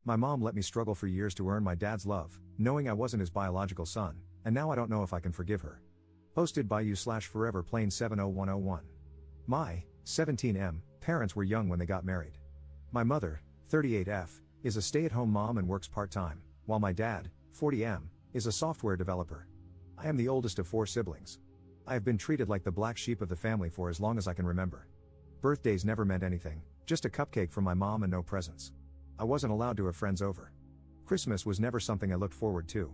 My mom let me struggle for years to earn my dad's love, knowing I wasn't his biological son, and now I don't know if I can forgive her. Posted by you/foreverplane70101. My 17M parents were young when they got married. My mother, 38F, is a stay-at-home mom and works part-time, while my dad, 40M, is a software developer. I am the oldest of 4 siblings. I have been treated like the black sheep of the family for as long as I can remember. Birthdays never meant anything, just a cupcake from my mom and no presents. I wasn't allowed to have friends over. Christmas was never something I looked forward to.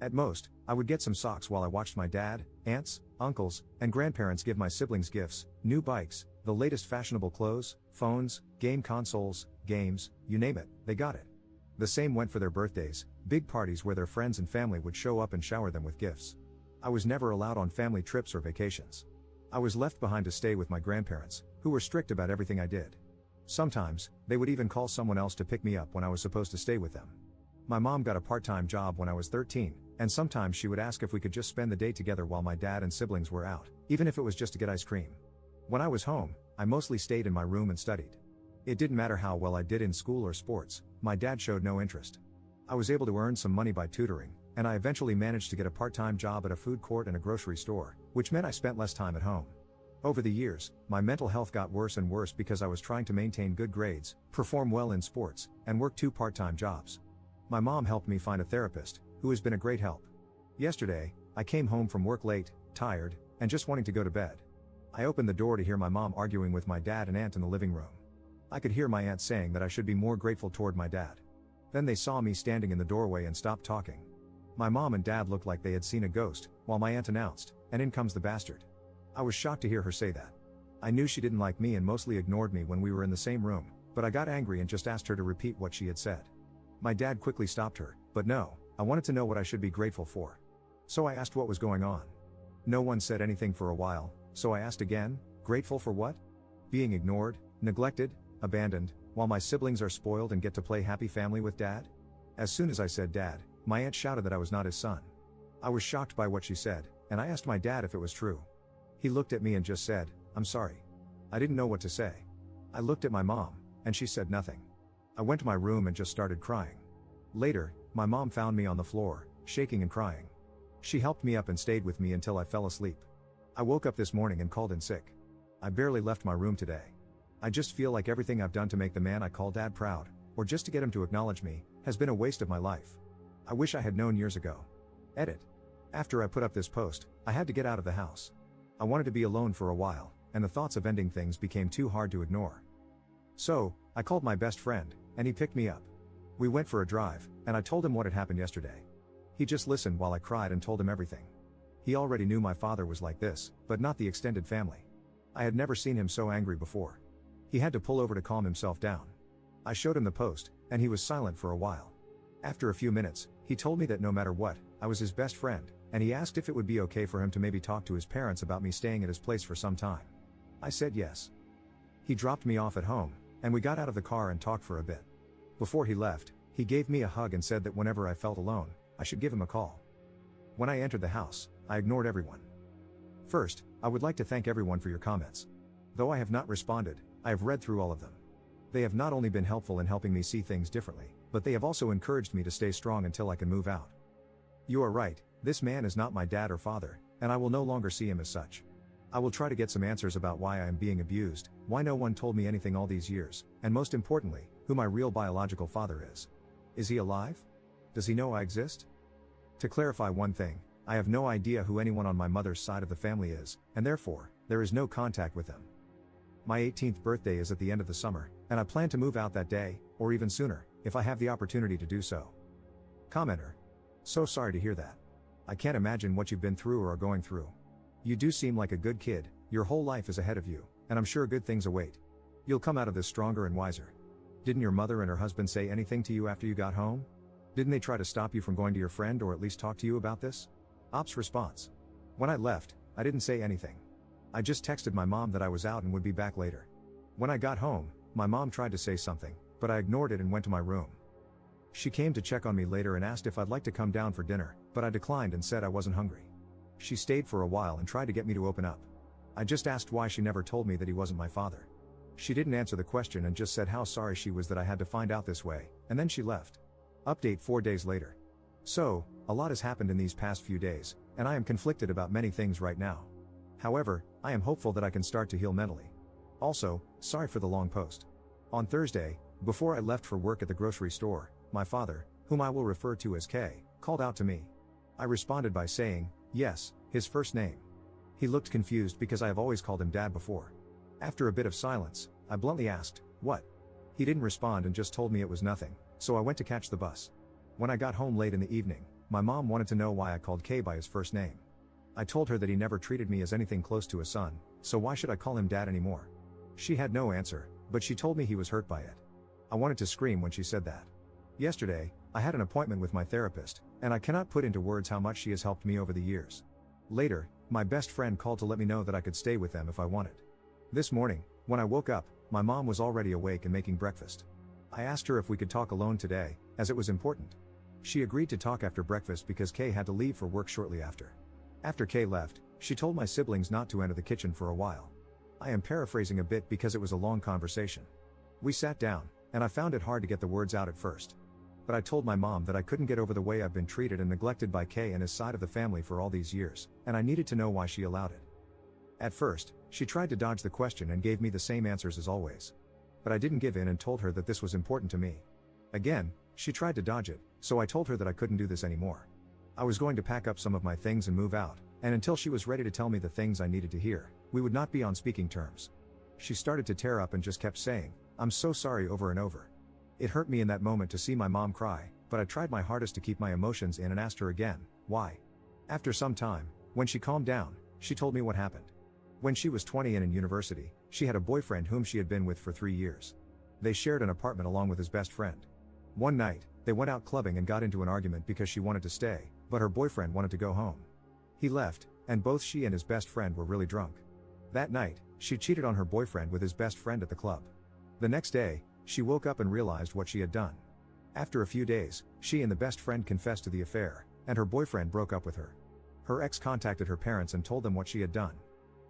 At most, I would get some socks while I watched my dad, aunts, uncles, and grandparents give my siblings gifts, new bikes, the latest fashionable clothes, phones, game consoles, games, you name it, they got it. The same went for their birthdays, big parties where their friends and family would show up and shower them with gifts. I was never allowed on family trips or vacations. I was left behind to stay with my grandparents, who were strict about everything I did. Sometimes, they would even call someone else to pick me up when I was supposed to stay with them. My mom got a part-time job when I was 13, and sometimes she would ask if we could just spend the day together while my dad and siblings were out, even if it was just to get ice cream. When I was home, I mostly stayed in my room and studied. It didn't matter how well I did in school or sports, my dad showed no interest. I was able to earn some money by tutoring, and I eventually managed to get a part-time job at a food court and a grocery store, which meant I spent less time at home. Over the years, my mental health got worse and worse because I was trying to maintain good grades, perform well in sports, and work 2 part-time jobs. My mom helped me find a therapist, who has been a great help. Yesterday, I came home from work late, tired, and just wanting to go to bed. I opened the door to hear my mom arguing with my dad and aunt in the living room. I could hear my aunt saying that I should be more grateful toward my dad. Then they saw me standing in the doorway and stopped talking. My mom and dad looked like they had seen a ghost, while my aunt announced, "And in comes the bastard." I was shocked to hear her say that. I knew she didn't like me and mostly ignored me when we were in the same room, but I got angry and just asked her to repeat what she had said. My dad quickly stopped her, but no, I wanted to know what I should be grateful for. So I asked what was going on. No one said anything for a while, so I asked again, grateful for what? Being ignored, neglected, abandoned, while my siblings are spoiled and get to play happy family with dad? As soon as I said dad, my aunt shouted that I was not his son. I was shocked by what she said, and I asked my dad if it was true. He looked at me and just said, "I'm sorry." I didn't know what to say. I looked at my mom, and she said nothing. I went to my room and just started crying. Later, my mom found me on the floor, shaking and crying. She helped me up and stayed with me until I fell asleep. I woke up this morning and called in sick. I barely left my room today. I just feel like everything I've done to make the man I call dad proud, or just to get him to acknowledge me, has been a waste of my life. I wish I had known years ago. Edit. After I put up this post, I had to get out of the house. I wanted to be alone for a while, and the thoughts of ending things became too hard to ignore. So, I called my best friend, and he picked me up. We went for a drive, and I told him what had happened yesterday. He just listened while I cried and told him everything. He already knew my father was like this, but not the extended family. I had never seen him so angry before. He had to pull over to calm himself down. I showed him the post, and he was silent for a while. After a few minutes, he told me that no matter what, I was his best friend, and he asked if it would be okay for him to maybe talk to his parents about me staying at his place for some time. I said yes. He dropped me off at home, and we got out of the car and talked for a bit. Before he left, he gave me a hug and said that whenever I felt alone, I should give him a call. When I entered the house, I ignored everyone. First, I would like to thank everyone for your comments. Though I have not responded, I have read through all of them. They have not only been helpful in helping me see things differently, but they have also encouraged me to stay strong until I can move out. You are right, this man is not my dad or father, and I will no longer see him as such. I will try to get some answers about why I am being abused, why no one told me anything all these years, and most importantly, who my real biological father is. Is he alive? Does he know I exist? To clarify one thing, I have no idea who anyone on my mother's side of the family is, and therefore, there is no contact with them. My 18th birthday is at the end of the summer, and I plan to move out that day, or even sooner, if I have the opportunity to do so. Commenter. So sorry to hear that. I can't imagine what you've been through or are going through. You do seem like a good kid, your whole life is ahead of you, and I'm sure good things await. You'll come out of this stronger and wiser. Didn't your mother and her husband say anything to you after you got home? Didn't they try to stop you from going to your friend or at least talk to you about this? Ops response. When I left, I didn't say anything. I just texted my mom that I was out and would be back later. When I got home, my mom tried to say something, but I ignored it and went to my room. She came to check on me later and asked if I'd like to come down for dinner, but I declined and said I wasn't hungry. She stayed for a while and tried to get me to open up. I just asked why she never told me that he wasn't my father. She didn't answer the question and just said how sorry she was that I had to find out this way, And then she left. Update 4 days later. So, a lot has happened in these past few days, and I am conflicted about many things right now. However, I am hopeful that I can start to heal mentally. Also, sorry for the long post. On Thursday, before I left for work at the grocery store, my father, whom I will refer to as K, called out to me. I responded by saying, yes, his first name. He looked confused because I have always called him Dad before. After a bit of silence, I bluntly asked, what? He didn't respond and just told me it was nothing, so I went to catch the bus. When I got home late in the evening, my mom wanted to know why I called K by his first name. I told her that he never treated me as anything close to a son, so why should I call him Dad anymore? She had no answer, but she told me he was hurt by it. I wanted to scream when she said that. Yesterday, I had an appointment with my therapist, and I cannot put into words how much she has helped me over the years. Later, my best friend called to let me know that I could stay with them if I wanted. This morning, when I woke up, my mom was already awake and making breakfast. I asked her if we could talk alone today, as it was important. She agreed to talk after breakfast because Kay had to leave for work shortly after. After Kay left, she told my siblings not to enter the kitchen for a while. I am paraphrasing a bit because it was a long conversation. We sat down, and I found it hard to get the words out at first. But I told my mom that I couldn't get over the way I've been treated and neglected by Kay and his side of the family for all these years, and I needed to know why she allowed it. At first, she tried to dodge the question and gave me the same answers as always. But I didn't give in and told her that this was important to me. Again, she tried to dodge it, so I told her that I couldn't do this anymore. I was going to pack up some of my things and move out, and until she was ready to tell me the things I needed to hear, we would not be on speaking terms. She started to tear up and just kept saying, "I'm so sorry," over and over. It hurt me in that moment to see my mom cry, but I tried my hardest to keep my emotions in and asked her again, why? After some time, when she calmed down, she told me what happened. When she was 20 and in university, she had a boyfriend whom she had been with for 3 years. They shared an apartment along with his best friend. One night, they went out clubbing and got into an argument because she wanted to stay, but her boyfriend wanted to go home. He left, and both she and his best friend were really drunk. That night, she cheated on her boyfriend with his best friend at the club. The next day, she woke up and realized what she had done. After a few days, she and the best friend confessed to the affair, and her boyfriend broke up with her. Her ex contacted her parents and told them what she had done.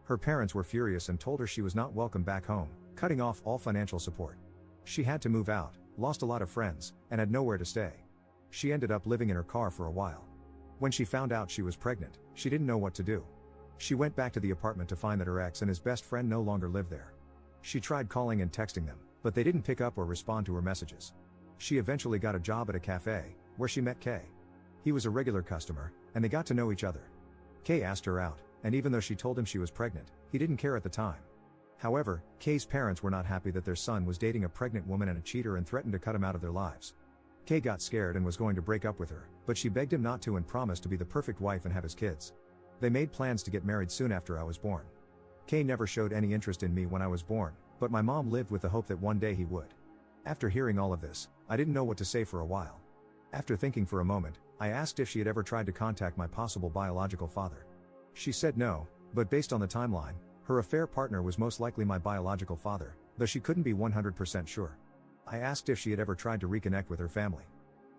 Her parents were furious and told her she was not welcome back home, cutting off all financial support. She had to move out, lost a lot of friends, and had nowhere to stay. She ended up living in her car for a while. When she found out she was pregnant, she didn't know what to do. She went back to the apartment to find that her ex and his best friend no longer lived there. She tried calling and texting them, but they didn't pick up or respond to her messages. She eventually got a job at a cafe, where she met Kay. He was a regular customer, and they got to know each other. Kay asked her out, and even though she told him she was pregnant, he didn't care at the time. However, Kay's parents were not happy that their son was dating a pregnant woman and a cheater and threatened to cut him out of their lives. Kay got scared and was going to break up with her, but she begged him not to and promised to be the perfect wife and have his kids. They made plans to get married soon after I was born. Kay never showed any interest in me when I was born, but my mom lived with the hope that one day he would. After hearing all of this, I didn't know what to say for a while. After thinking for a moment, I asked if she had ever tried to contact my possible biological father. She said no, but based on the timeline, her affair partner was most likely my biological father, though she couldn't be 100% sure. I asked if she had ever tried to reconnect with her family.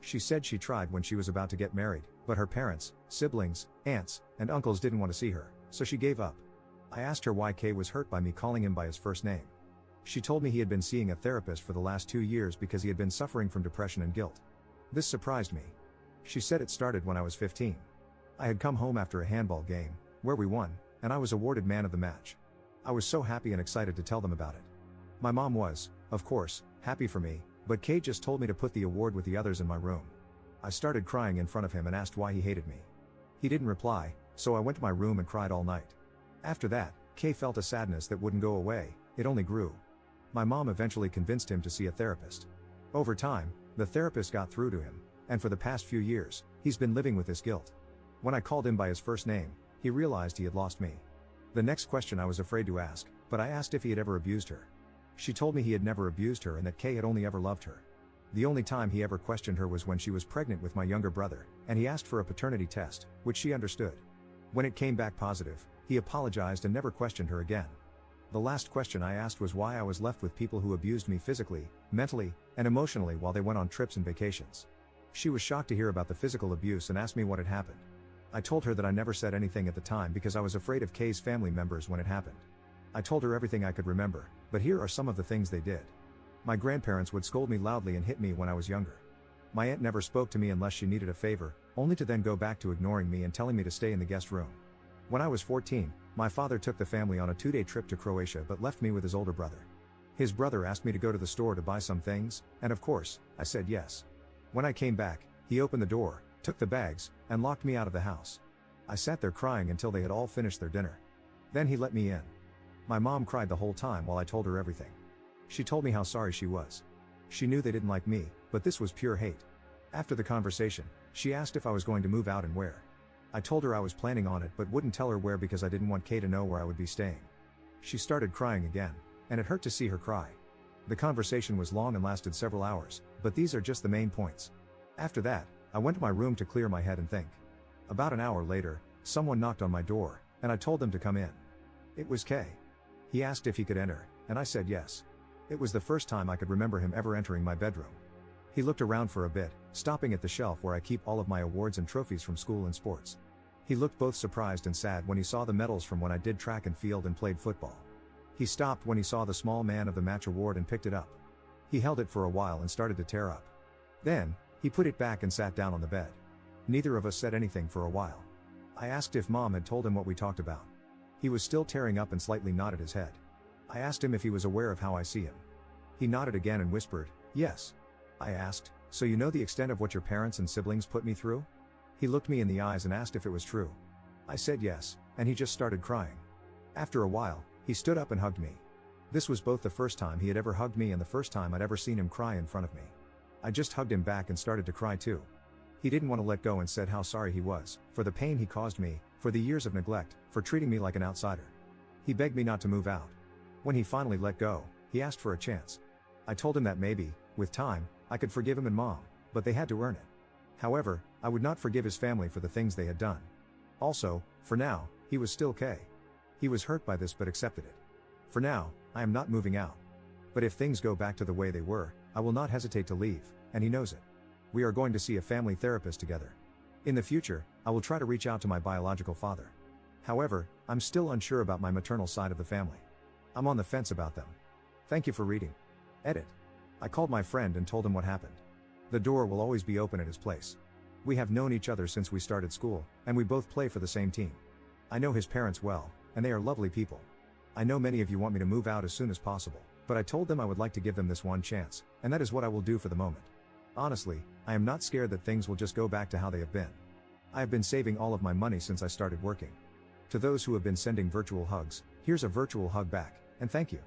She said she tried when she was about to get married, but her parents, siblings, aunts, and uncles didn't want to see her, so she gave up. I asked her why Kay was hurt by me calling him by his first name. She told me he had been seeing a therapist for the last 2 years because he had been suffering from depression and guilt. This surprised me. She said it started when I was 15. I had come home after a handball game, where we won, and I was awarded man of the match. I was so happy and excited to tell them about it. My mom was, of course, happy for me, but Kay just told me to put the award with the others in my room. I started crying in front of him and asked why he hated me. He didn't reply, so I went to my room and cried all night. After that, Kay felt a sadness that wouldn't go away, it only grew. My mom eventually convinced him to see a therapist. Over time, the therapist got through to him, and for the past few years, he's been living with this guilt. When I called him by his first name, he realized he had lost me. The next question I was afraid to ask, but I asked if he had ever abused her. She told me he had never abused her and that Kay had only ever loved her. The only time he ever questioned her was when she was pregnant with my younger brother, and he asked for a paternity test, which she understood. When it came back positive, he apologized and never questioned her again. The last question I asked was why I was left with people who abused me physically, mentally, and emotionally while they went on trips and vacations. She was shocked to hear about the physical abuse and asked me what had happened. I told her that I never said anything at the time because I was afraid of Kay's family members when it happened. I told her everything I could remember, but here are some of the things they did. My grandparents would scold me loudly and hit me when I was younger. My aunt never spoke to me unless she needed a favor, only to then go back to ignoring me and telling me to stay in the guest room. When I was 14, my father took the family on a 2-day trip to Croatia but left me with his older brother. His brother asked me to go to the store to buy some things, and of course, I said yes. When I came back, he opened the door, took the bags, and locked me out of the house. I sat there crying until they had all finished their dinner. Then he let me in. My mom cried the whole time while I told her everything. She told me how sorry she was. She knew they didn't like me, but this was pure hate. After the conversation, she asked if I was going to move out and where. I told her I was planning on it but wouldn't tell her where because I didn't want Kay to know where I would be staying. She started crying again, and it hurt to see her cry. The conversation was long and lasted several hours, but these are just the main points. After that, I went to my room to clear my head and think. About an hour later, someone knocked on my door, and I told them to come in. It was Kay. He asked if he could enter, and I said yes. It was the first time I could remember him ever entering my bedroom. He looked around for a bit, stopping at the shelf where I keep all of my awards and trophies from school and sports. He looked both surprised and sad when he saw the medals from when I did track and field and played football. He stopped when he saw the small man of the match award and picked it up. He held it for a while and started to tear up. Then, he put it back and sat down on the bed. Neither of us said anything for a while. I asked if Mom had told him what we talked about. He was still tearing up and slightly nodded his head. I asked him if he was aware of how I see him. He nodded again and whispered, "Yes." I asked, "So you know the extent of what your parents and siblings put me through?" He looked me in the eyes and asked if it was true. I said yes, and he just started crying. After a while, he stood up and hugged me. This was both the first time he had ever hugged me and the first time I'd ever seen him cry in front of me. I just hugged him back and started to cry too. He didn't want to let go and said how sorry he was, for the pain he caused me, for the years of neglect, for treating me like an outsider. He begged me not to move out. When he finally let go, he asked for a chance. I told him that maybe, with time, I could forgive him and Mom, but they had to earn it. However, I would not forgive his family for the things they had done. Also, for now, he was still Kay. He was hurt by this but accepted it. For now, I am not moving out. But if things go back to the way they were, I will not hesitate to leave, and he knows it. We are going to see a family therapist together. In the future, I will try to reach out to my biological father. However, I'm still unsure about my maternal side of the family. I'm on the fence about them. Thank you for reading. Edit. I called my friend and told him what happened. The door will always be open at his place. We have known each other since we started school, and we both play for the same team. I know his parents well, and they are lovely people. I know many of you want me to move out as soon as possible, but I told them I would like to give them this one chance, and that is what I will do for the moment. Honestly, I am not scared that things will just go back to how they have been. I have been saving all of my money since I started working. To those who have been sending virtual hugs, here's a virtual hug back, and thank you.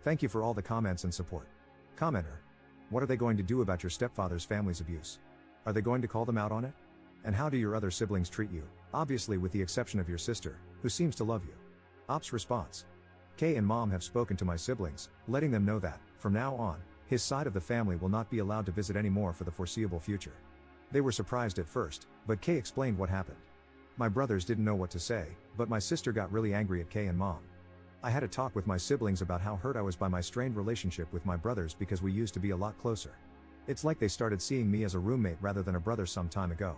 Thank you for all the comments and support. Commenter. What are they going to do about your stepfather's family's abuse? Are they going to call them out on it? And how do your other siblings treat you, obviously with the exception of your sister, who seems to love you? Ops response. Kay and Mom have spoken to my siblings, letting them know that, from now on, his side of the family will not be allowed to visit anymore for the foreseeable future. They were surprised at first, but Kay explained what happened. My brothers didn't know what to say, but my sister got really angry at Kay and Mom. I had a talk with my siblings about how hurt I was by my strained relationship with my brothers because we used to be a lot closer. It's like they started seeing me as a roommate rather than a brother some time ago.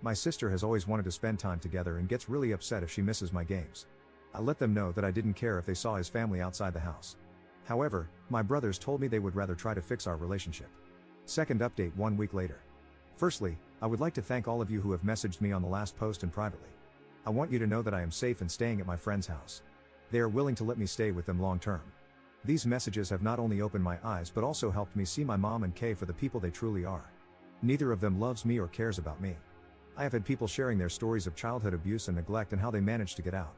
My sister has always wanted to spend time together and gets really upset if she misses my games. I let them know that I didn't care if they saw his family outside the house. However, my brothers told me they would rather try to fix our relationship. Second update 1 week later. Firstly, I would like to thank all of you who have messaged me on the last post and privately. I want you to know that I am safe and staying at my friend's house. They are willing to let me stay with them long term. These messages have not only opened my eyes but also helped me see my mom and Kay for the people they truly are. Neither of them loves me or cares about me. I have had people sharing their stories of childhood abuse and neglect and how they managed to get out.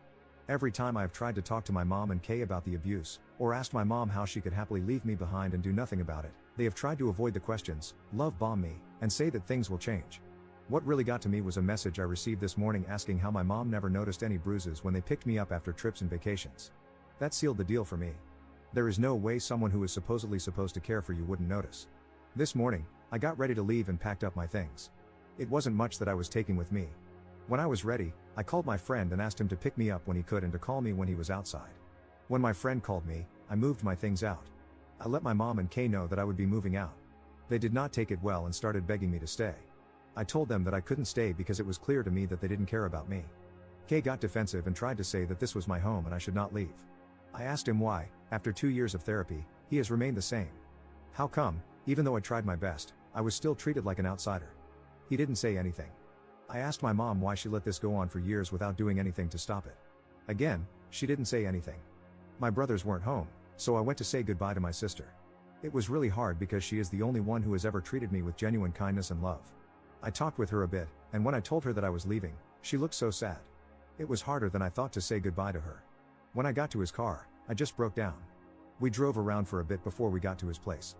Every time I have tried to talk to my mom and Kay about the abuse, or asked my mom how she could happily leave me behind and do nothing about it, they have tried to avoid the questions, love bomb me, and say that things will change. What really got to me was a message I received this morning asking how my mom never noticed any bruises when they picked me up after trips and vacations. That sealed the deal for me. There is no way someone who is supposedly supposed to care for you wouldn't notice. This morning, I got ready to leave and packed up my things. It wasn't much that I was taking with me. When I was ready, I called my friend and asked him to pick me up when he could and to call me when he was outside. When my friend called me, I moved my things out. I let my mom and Kay know that I would be moving out. They did not take it well and started begging me to stay. I told them that I couldn't stay because it was clear to me that they didn't care about me. Kay got defensive and tried to say that this was my home and I should not leave. I asked him why, after 2 years of therapy, he has remained the same. How come, even though I tried my best, I was still treated like an outsider? He didn't say anything. I asked my mom why she let this go on for years without doing anything to stop it. Again, she didn't say anything. My brothers weren't home, so I went to say goodbye to my sister. It was really hard because she is the only one who has ever treated me with genuine kindness and love. I talked with her a bit, and when I told her that I was leaving, she looked so sad. It was harder than I thought to say goodbye to her. When I got to his car, I just broke down. We drove around for a bit before we got to his place.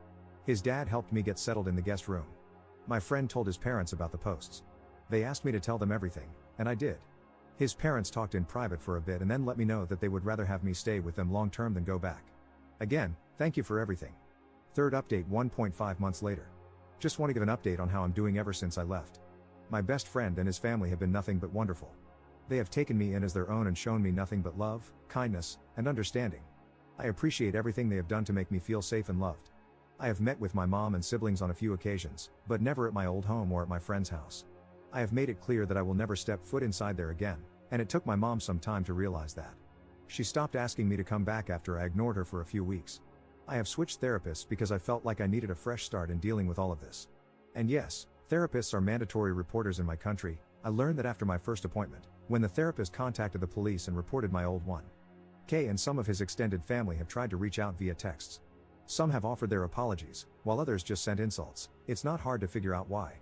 His dad helped me get settled in the guest room. My friend told his parents about the posts. They asked me to tell them everything, and I did. His parents talked in private for a bit and then let me know that they would rather have me stay with them long term than go back. Again, thank you for everything. Third update 1.5 months later. Just want to give an update on how I'm doing ever since I left. My best friend and his family have been nothing but wonderful. They have taken me in as their own and shown me nothing but love, kindness, and understanding. I appreciate everything they have done to make me feel safe and loved. I have met with my mom and siblings on a few occasions, but never at my old home or at my friend's house. I have made it clear that I will never step foot inside there again, and it took my mom some time to realize that. She stopped asking me to come back after I ignored her for a few weeks. I have switched therapists because I felt like I needed a fresh start in dealing with all of this. And yes, therapists are mandatory reporters in my country. I learned that after my first appointment, when the therapist contacted the police and reported my old one. Kay and some of his extended family have tried to reach out via texts. Some have offered their apologies, while others just sent insults. It's not hard to figure out why.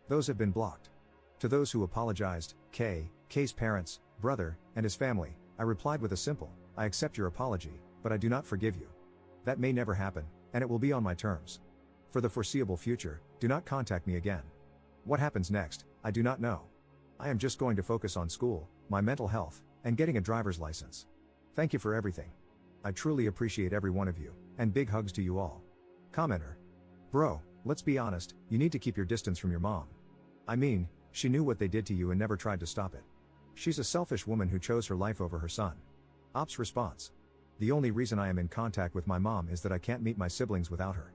Those have been blocked. To those who apologized, Kay's parents, brother, and his family, I replied with a simple, I accept your apology, but I do not forgive you. That may never happen, and it will be on my terms. For the foreseeable future, do not contact me again. What happens next, I do not know. I am just going to focus on school, my mental health, and getting a driver's license. Thank you for everything. I truly appreciate every one of you, and big hugs to you all. Commenter. Bro, let's be honest, you need to keep your distance from your mom. I mean, she knew what they did to you and never tried to stop it. She's a selfish woman who chose her life over her son. Ops response. The only reason I am in contact with my mom is that I can't meet my siblings without her.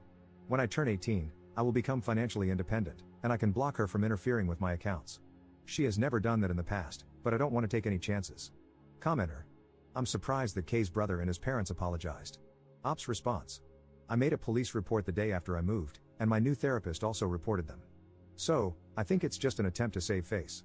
When I turn 18, I will become financially independent, and I can block her from interfering with my accounts. She has never done that in the past, but I don't want to take any chances. Commenter. I'm surprised that Kay's brother and his parents apologized. Ops response. I made a police report the day after I moved, and my new therapist also reported them. So, I think it's just an attempt to save face.